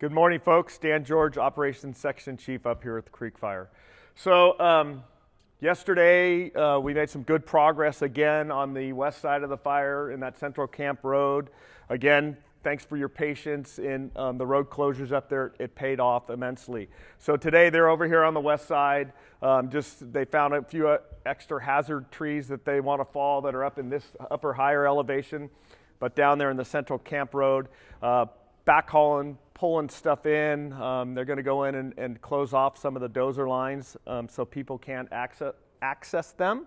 Good morning, folks. Dan George, Operations Section Chief up here at the Creek Fire. So yesterday we made some good progress again on the west side of the fire in that Central Camp Road. Again, thanks for your patience in the road closures up there. It paid off immensely. So today they're over here on the west side. They found a few extra hazard trees that they want to fall that are up in this upper higher elevation. But down there in the Central Camp Road, backhauling, pulling stuff in. They're going to go in and close off some of the dozer lines so people can't access them.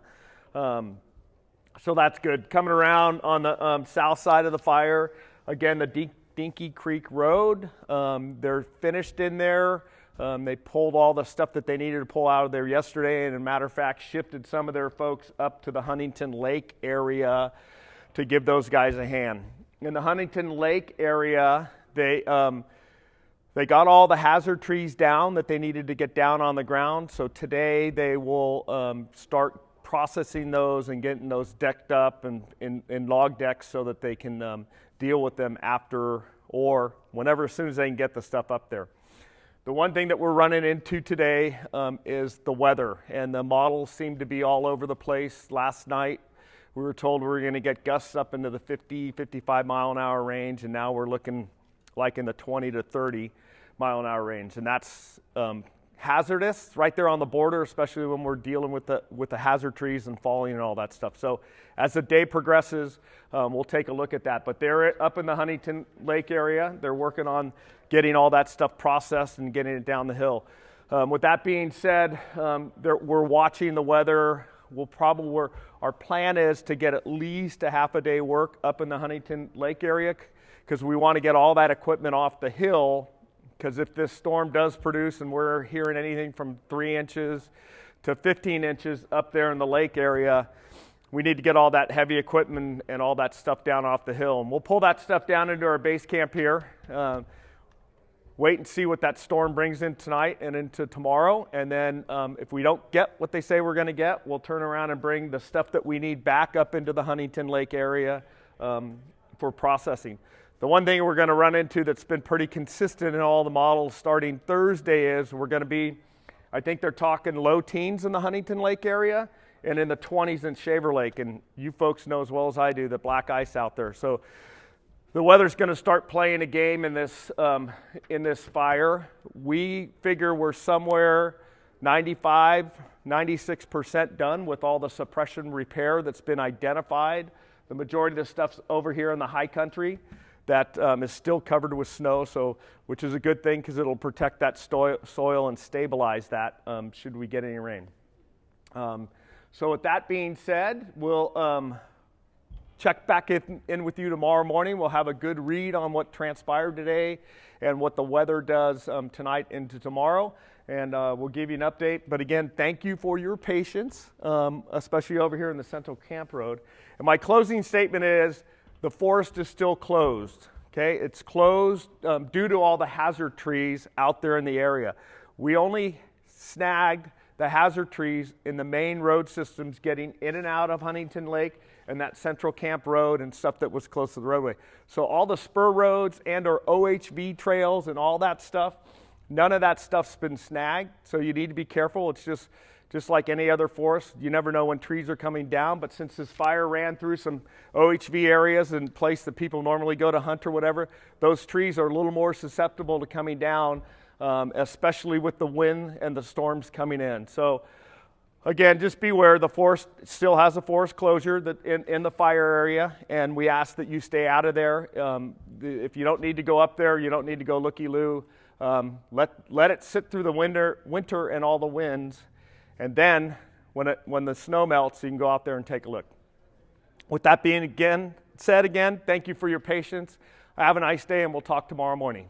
So that's good. Coming around on the south side of the fire, again, the Dinky Creek Road, they're finished in there. They pulled all the stuff that they needed to pull out of there yesterday, and as a matter of fact, shifted some of their folks up to the Huntington Lake area to give those guys a hand. In the Huntington Lake area, they got all the hazard trees down that they needed to get down on the ground. So today they will start processing those and getting those decked up and in log decks so that they can deal with them after or whenever, as soon as they can get the stuff up there. The one thing that we're running into today is the weather, and the models seem to be all over the place. Last night we were told we were going to get gusts up into the 50, 55 mile an hour range, and now we're looking like in the 20 to 30 mile an hour range. And that's hazardous right there on the border, especially when we're dealing with the hazard trees and falling and all that stuff. So as the day progresses, we'll take a look at that. But they're up in the Huntington Lake area. They're working on getting all that stuff processed and getting it down the hill. With that being said, we're watching the weather. Our plan is to get at least a half a day work up in the Huntington Lake area, because we want to get all that equipment off the hill, because if this storm does produce, and we're hearing anything from 3 inches to 15 inches up there in the lake area, we need to get all that heavy equipment and all that stuff down off the hill. And we'll pull that stuff down into our base camp here, wait and see what that storm brings in tonight and into tomorrow. And then if we don't get what they say we're going to get, we'll turn around and bring the stuff that we need back up into the Huntington Lake area for processing. The one thing we're going to run into that's been pretty consistent in all the models starting Thursday is we're going to be, I think they're talking low teens in the Huntington Lake area and in the 20s in Shaver Lake. And you folks know as well as I do the black ice out there. So the weather's going to start playing a game in this fire. We figure we're somewhere 95, 96% done with all the suppression repair that's been identified. The majority of the stuff's over here in the high country that is still covered with snow, which is a good thing because it'll protect that soil and stabilize that should we get any rain. So with that being said, we'll check back in with you tomorrow morning. We'll have a good read on what transpired today and what the weather does tonight into tomorrow, and we'll give you an update. But again, thank you for your patience, especially over here in the Central Camp Road. And my closing statement is, the forest is still closed, okay? It's closed due to all the hazard trees out there in the area. We only snagged the hazard trees in the main road systems getting in and out of Huntington Lake and that Central Camp Road and stuff that was close to the roadway. So all the spur roads and or OHV trails and all that stuff, none of that stuff's been snagged, so you need to be careful. It's just like any other forest, you never know when trees are coming down, but since this fire ran through some OHV areas and place that people normally go to hunt or whatever, those trees are a little more susceptible to coming down, especially with the wind and the storms coming in. So again, just beware, the forest still has a forest closure in the fire area, and we ask that you stay out of there. If you don't need to go up there, you don't need to go looky-loo. Let it sit through the winter and all the winds. And then when the snow melts, you can go out there and take a look. With that being said, thank you for your patience. Have a nice day, and we'll talk tomorrow morning.